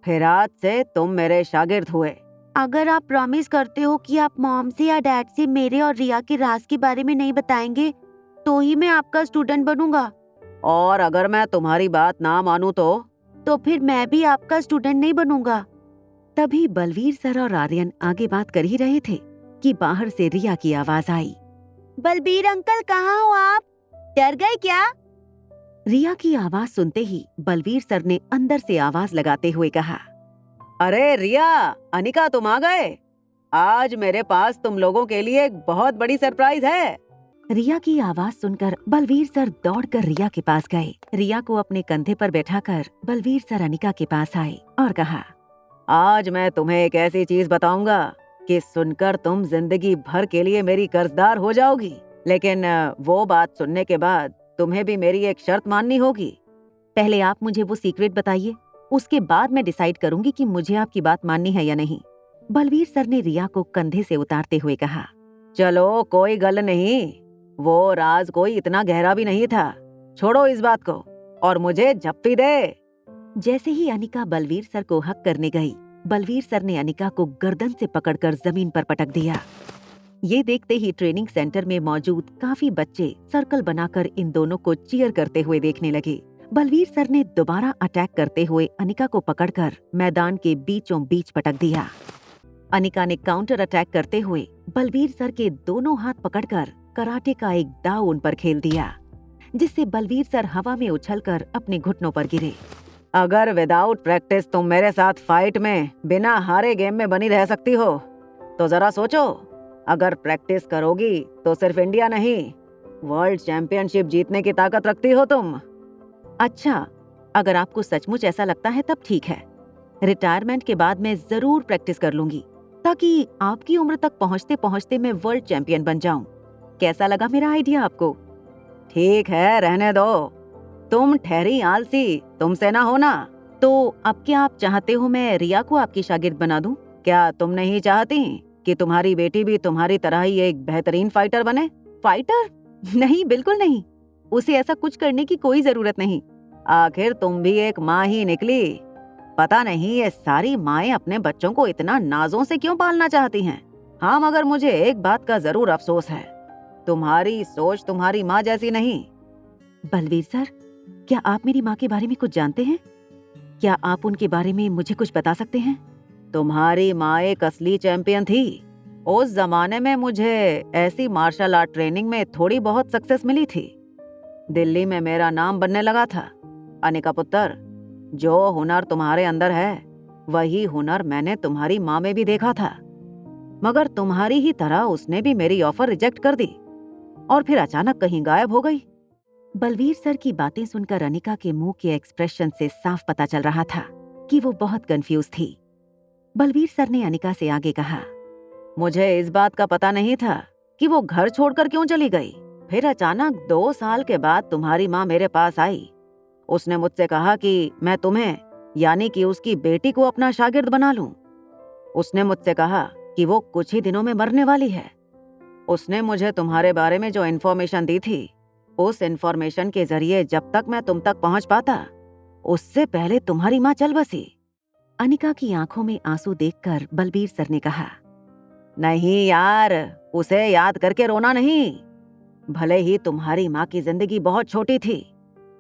फिर आज से तुम मेरे शागिर्द हुए। अगर आप प्रॉमिस करते हो कि आप मॉम से या डैड से मेरे और रिया के राज के बारे में नहीं बताएंगे तो ही मैं आपका स्टूडेंट बनूंगा। और अगर मैं तुम्हारी बात ना मानूं तो फिर मैं भी आपका स्टूडेंट नहीं बनूंगा। तभी बलवीर सर और आर्यन आगे बात कर ही रहे थे कि बाहर से रिया की आवाज आई। बलबीर अंकल कहाँ हो आप? डर गए क्या? रिया की आवाज सुनते ही बलवीर सर ने अंदर से आवाज लगाते हुए कहा, अरे रिया, अनिका तुम आ गए। आज मेरे पास तुम लोगों के लिए एक बहुत बड़ी सरप्राइज है। रिया की आवाज सुनकर बलवीर सर दौड़कर रिया के पास गए। रिया को अपने कंधे पर बैठाकर बलवीर सर अनिका के पास आए और कहा, आज मैं तुम्हें एक ऐसी चीज बताऊंगा कि सुनकर तुम जिंदगी भर के लिए मेरी कर्जदार हो जाओगी। लेकिन वो बात सुनने के बाद तुम्हें भी मेरी एक शर्त माननी होगी। पहले आप मुझे वो सीक्रेट बताइए, उसके बाद मैं डिसाइड करूंगी कि मुझे आपकी बात माननी है या नहीं। बलवीर सर ने रिया को कंधे से उतारते हुए कहा, चलो कोई गल नहीं, वो राज कोई इतना गहरा भी नहीं था। छोड़ो इस बात को और मुझे झप्पी दे। जैसे ही अनिका बलवीर सर को हक करने गई, बलवीर सर ने अनिका को गर्दन से पकड़कर जमीन पर पटक दिया। ये देखते ही ट्रेनिंग सेंटर में मौजूद काफी बच्चे सर्कल बनाकर इन दोनों को चीयर करते हुए देखने लगे। बलवीर सर ने दोबारा अटैक करते हुए अनिका को पकड़कर मैदान के बीचों बीच पटक दिया। अनिका ने काउंटर अटैक करते हुए बलवीर सर के दोनों हाथ पकड़कर कराटे का एक दाव उन पर खेल दिया, जिससे बलवीर सर हवा में उछलकर अपने घुटनों पर गिरे। अगर विदाउट प्रैक्टिस तुम मेरे साथ फाइट में बिना हारे गेम में बनी रह सकती हो तो जरा सोचो, अगर प्रैक्टिस करोगी तो सिर्फ इंडिया नहीं, वर्ल्ड चैंपियनशिप जीतने की ताकत रखती हो तुम। अच्छा, अगर आपको सचमुच ऐसा लगता है तब ठीक है। रिटायरमेंट के बाद मैं जरूर प्रैक्टिस कर लूंगी ताकि आपकी उम्र तक पहुंचते पहुंचते मैं वर्ल्ड चैंपियन बन जाऊं। कैसा लगा मेरा आइडिया आपको? ठीक है, रहने दो। तुम ठहरी आलसी, तुमसे ना होना। तो अब क्या आप चाहते हो मैं रिया को आपकी शागिर्द बना दूं? क्या तुम नहीं चाहती कि तुम्हारी बेटी भी तुम्हारी तरह ही एक बेहतरीन फाइटर बने? फाइटर? नहीं, बिल्कुल नहीं। उसे ऐसा कुछ करने की कोई जरूरत नहीं। आखिर तुम भी एक माँ ही निकली। पता नहीं ये सारी माएं अपने बच्चों को इतना नाजों से क्यों पालना चाहती हैं। हाँ, मगर मुझे एक बात का जरूर अफसोस है, तुम्हारी सोच तुम्हारी माँ जैसी नहीं। बलवीर सर, क्या आप मेरी माँ के बारे में कुछ जानते हैं? क्या आप उनके बारे में मुझे कुछ बता सकते हैं? तुम्हारी माँ एक असली चैंपियन थी। उस जमाने में मुझे ऐसी मार्शल आर्ट ट्रेनिंग में थोड़ी बहुत सक्सेस मिली थी। दिल्ली में मेरा नाम बनने लगा था। अनिका पुत्र, जो हुनर तुम्हारे अंदर है वही हुनर मैंने तुम्हारी माँ में भी देखा था, मगर तुम्हारी ही तरह उसने भी मेरी ऑफर रिजेक्ट कर दी और फिर अचानक कहीं गायब हो गई। बलवीर सर की बातें सुनकर अनिका के मुंह के एक्सप्रेशन से साफ पता चल रहा था कि वो बहुत कंफ्यूज थी। बलवीर सर ने अनिका से आगे कहा, मुझे इस बात का पता नहीं था कि वो घर छोड़कर क्यों चली गई। फिर अचानक 2 साल के बाद तुम्हारी माँ मेरे पास आई। उसने मुझसे कहा कि मैं तुम्हें यानी कि उसकी बेटी को अपना शागिर्द बना लूं। उसने मुझसे कहा कि वो कुछ ही दिनों में मरने वाली है। उसने मुझे तुम्हारे बारे में जो इन्फॉर्मेशन दी थी, उस इन्फॉर्मेशन के जरिए जब तक मैं तुम तक पहुंच पाता उससे पहले तुम्हारी माँ चल बसी। अनिका की आंखों में आंसू देखकर बलवीर सर ने कहा, नहीं यार, उसे याद करके रोना नहीं। भले ही तुम्हारी माँ की जिंदगी बहुत छोटी थी,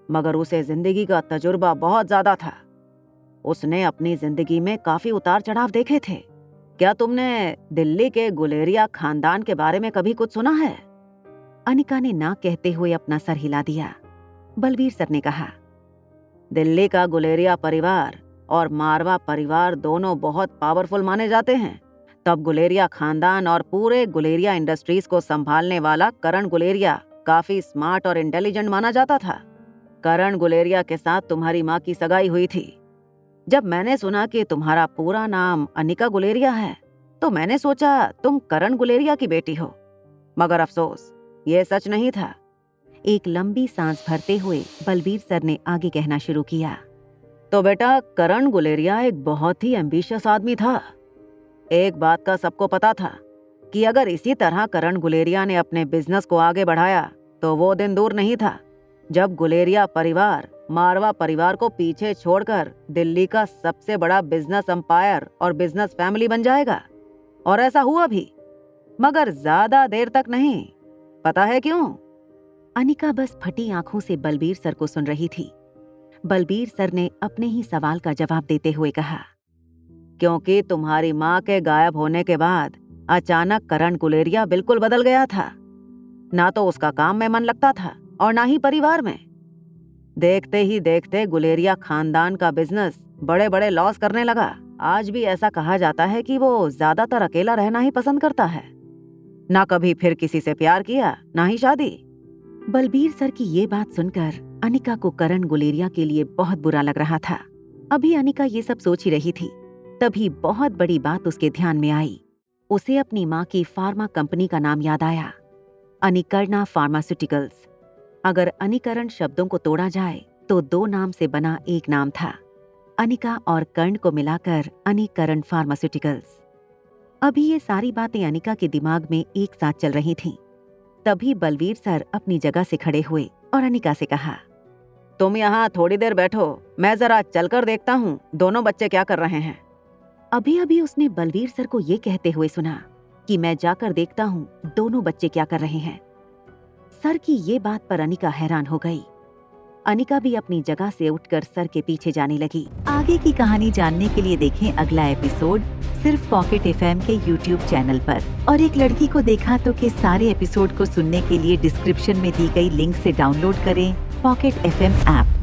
मगर उसे जिंदगी का तजुर्बा बहुत ज्यादा था। उसने अपनी जिंदगी में काफी उतार चढ़ाव देखे थे। क्या तुमने दिल्ली के गुलेरिया खानदान के बारे में कभी कुछ सुना है? अनिका ने ना कहते हुए अपना सर हिला दिया। बलवीर सर ने कहा, दिल्ली का गुलेरिया परिवार और मारवा परिवार दोनों बहुत पावरफुल माने जाते हैं। तब गुलेरिया खानदान और पूरे गुलेरिया इंडस्ट्रीज को संभालने वाला करण गुलेरिया काफी स्मार्ट और इंटेलिजेंट माना जाता था। करण गुलेरिया के साथ तुम्हारी माँ की सगाई हुई थी। जब मैंने सुना कि तुम्हारा पूरा नाम अनिका गुलेरिया है तो मैंने सोचा तुम करण गुलेरिया की बेटी हो, मगर अफसोस ये सच नहीं था। एक लंबी सांस भरते हुए बलवीर सर ने आगे कहना शुरू किया, तो बेटा, करण गुलेरिया एक बहुत ही एम्बिशियस आदमी था। एक बात का सबको पता था कि अगर इसी तरह करण गुलेरिया ने अपने बिजनेस को आगे बढ़ाया तो वो दिन दूर नहीं था जब गुलेरिया परिवार मारवा परिवार को पीछे छोड़कर दिल्ली का सबसे बड़ा बिजनेस एम्पायर और बिजनेस फैमिली बन जाएगा। और ऐसा हुआ भी, मगर ज्यादा देर तक नहीं। पता है क्यों? अनिका बस फटी आंखों से बलबीर सर को सुन रही थी। बलबीर सर ने अपने ही सवाल का जवाब देते हुए कहा, क्योंकि तुम्हारी माँ के गायब होने के बाद अचानक करण गुलेरिया बिल्कुल बदल गया था। ना तो उसका काम में मन लगता था और ना ही परिवार में। देखते ही देखते गुलेरिया खानदान का बिजनेस बड़े बड़े लॉस करने लगा। आज भी ऐसा कहा जाता है कि वो ज्यादातर अकेला रहना ही पसंद करता है। ना कभी फिर किसी से प्यार किया, ना ही शादी। बलबीर सर की ये बात सुनकर अनिका को करण गुलेरिया के लिए बहुत बुरा लग रहा था। अभी अनिका ये सब सोच ही रही थी, तभी बहुत बड़ी बात उसके ध्यान में आई। उसे अपनी माँ की फार्मा कंपनी का नाम याद आया, अनिकर्णा फार्मास्यूटिकल्स। अगर अनिकरण शब्दों को तोड़ा जाए तो दो नाम से बना एक नाम था। अनिका और कर्ण को मिलाकर अनिकरण फार्मास्यूटिकल्स। अभी ये सारी बातें अनिका के दिमाग में एक साथ चल रही थीं। तभी बलबीर सर अपनी जगह से खड़े हुए और अनिका से कहा, तुम यहाँ थोड़ी देर बैठो, मैं जरा चलकर देखता हूँ दोनों बच्चे क्या कर रहे हैं। अभी अभी उसने बलबीर सर को ये कहते हुए सुना कि मैं जाकर देखता हूँ दोनों बच्चे क्या कर रहे हैं। सर की ये बात पर अनिका हैरान हो गई। अनिका भी अपनी जगह से उठकर सर के पीछे जाने लगी। आगे की कहानी जानने के लिए देखें अगला एपिसोड सिर्फ पॉकेट एफएम के यूट्यूब चैनल पर। और एक लड़की को देखा तो के सारे एपिसोड को सुनने के लिए डिस्क्रिप्शन में दी गई लिंक से डाउनलोड करें पॉकेट एफएम ऐप।